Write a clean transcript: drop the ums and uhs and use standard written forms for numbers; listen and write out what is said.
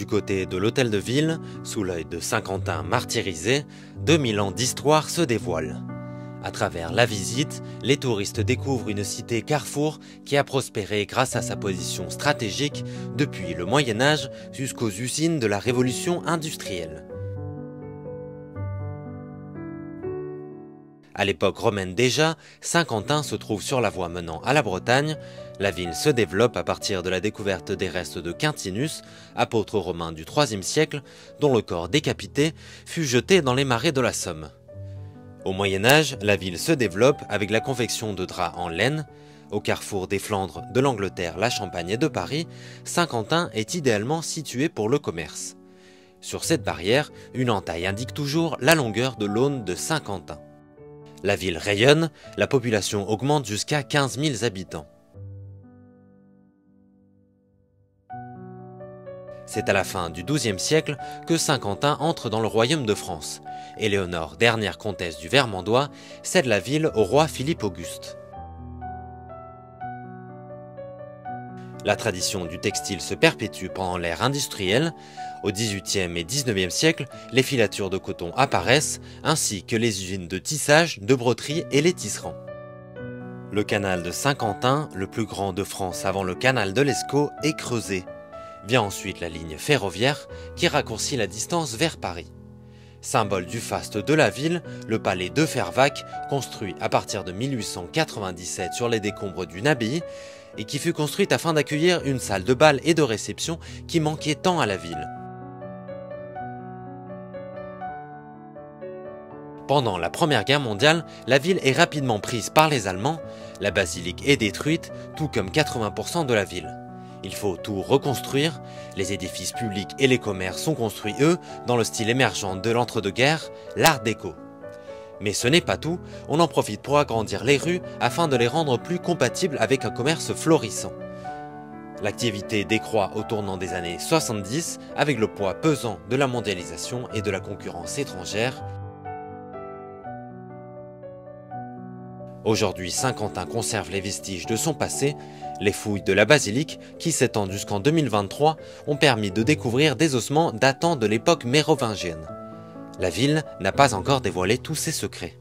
Du côté de l'hôtel de ville, sous l'œil de Saint-Quentin martyrisé, 2000 ans d'histoire se dévoilent. À travers la visite, les touristes découvrent une cité carrefour qui a prospéré grâce à sa position stratégique depuis le Moyen-Âge jusqu'aux usines de la révolution industrielle. À l'époque romaine déjà, Saint-Quentin se trouve sur la voie menant à la Bretagne. La ville se développe à partir de la découverte des restes de Quintinus, apôtre romain du IIIe siècle, dont le corps décapité fut jeté dans les marais de la Somme. Au Moyen-Âge, la ville se développe avec la confection de draps en laine. Au carrefour des Flandres, de l'Angleterre, la Champagne et de Paris, Saint-Quentin est idéalement situé pour le commerce. Sur cette barrière, une entaille indique toujours la longueur de l'aune de Saint-Quentin. La ville rayonne, la population augmente jusqu'à 15 000 habitants. C'est à la fin du XIIe siècle que Saint-Quentin entre dans le royaume de France. Éléonore, dernière comtesse du Vermandois, cède la ville au roi Philippe Auguste. La tradition du textile se perpétue pendant l'ère industrielle. Au XVIIIe et XIXe siècle, les filatures de coton apparaissent, ainsi que les usines de tissage, de broderie et les tisserands. Le canal de Saint-Quentin, le plus grand de France avant le canal de l'Escaut, est creusé. Vient ensuite la ligne ferroviaire qui raccourcit la distance vers Paris. Symbole du faste de la ville, le palais de Fervacques, construit à partir de 1897 sur les décombres d'une abbaye, et qui fut construite afin d'accueillir une salle de bal et de réception qui manquait tant à la ville. Pendant la Première Guerre mondiale, la ville est rapidement prise par les Allemands, la basilique est détruite, tout comme 80% de la ville. Il faut tout reconstruire, les édifices publics et les commerces sont construits, eux, dans le style émergent de l'entre-deux-guerres, l'Art déco. Mais ce n'est pas tout, on en profite pour agrandir les rues afin de les rendre plus compatibles avec un commerce florissant. L'activité décroît au tournant des années 70 avec le poids pesant de la mondialisation et de la concurrence étrangère. Aujourd'hui, Saint-Quentin conserve les vestiges de son passé. Les fouilles de la basilique, qui s'étendent jusqu'en 2023, ont permis de découvrir des ossements datant de l'époque mérovingienne. La ville n'a pas encore dévoilé tous ses secrets.